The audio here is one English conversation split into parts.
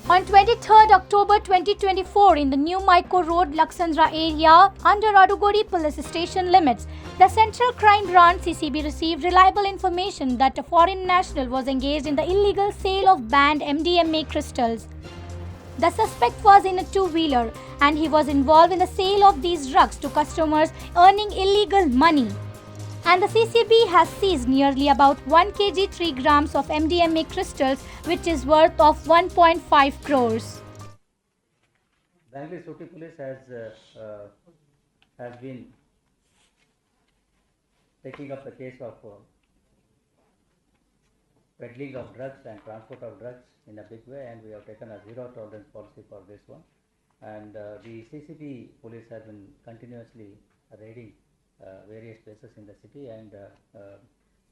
On 23rd October 2024, in the new Mico Road, Lakkasandra area, under Adugodi Police Station limits, the Central Crime Branch CCB received reliable information that a foreign national was engaged in the illegal sale of banned MDMA crystals. The suspect was in a two-wheeler and he was involved in the sale of these drugs to customers, earning illegal money. And the CCB has seized nearly about 1 kg 3 grams of MDMA crystals, which is worth of 1.5 crores. Bengaluru City Police has been taking up the case of peddling of drugs and transport of drugs in a big way, and we have taken a zero tolerance policy for this one. And the CCB police has been continuously raiding various places in the city and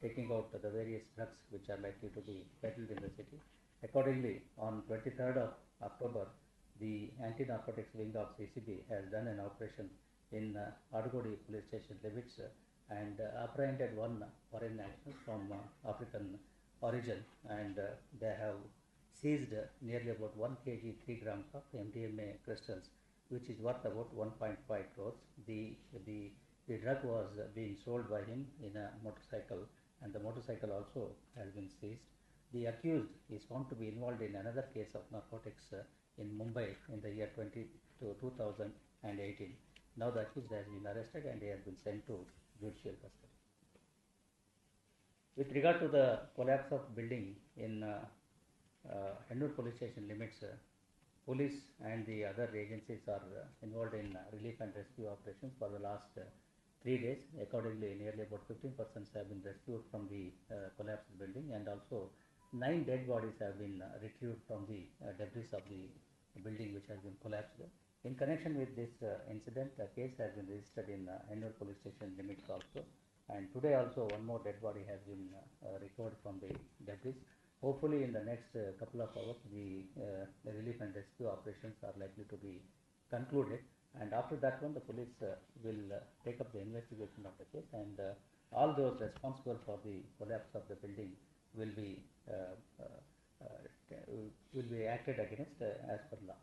taking out the various drugs which are likely to be peddled in the city. Accordingly, on 23rd of October, the anti-narcotics wing of CCB has done an operation in Adugodi Police Station limits and apprehended one foreign national from African origin, and they have seized nearly about 1 kg 3 grams of MDMA crystals, which is worth about 1.5 crores. The drug was being sold by him in a motorcycle, and the motorcycle also has been seized. The accused is found to be involved in another case of narcotics in Mumbai in the year 2018. Now the accused has been arrested and he has been sent to judicial custody. With regard to the collapse of building in Bengaluru Police Station limits, police and the other agencies are involved in relief and rescue operations for the last 3 days. Accordingly, nearly about 15 persons have been rescued from the collapsed building, and also 9 dead bodies have been retrieved from the debris of the building which has been collapsed. In connection with this incident, a case has been registered in Bengaluru Police Station limits also, and today also one more dead body has been recovered from the debris. Hopefully, in the next couple of hours, the relief and rescue operations are likely to be concluded, and after that one, the police will take up the investigation of the case, and all those responsible for the collapse of the building will be acted against as per law.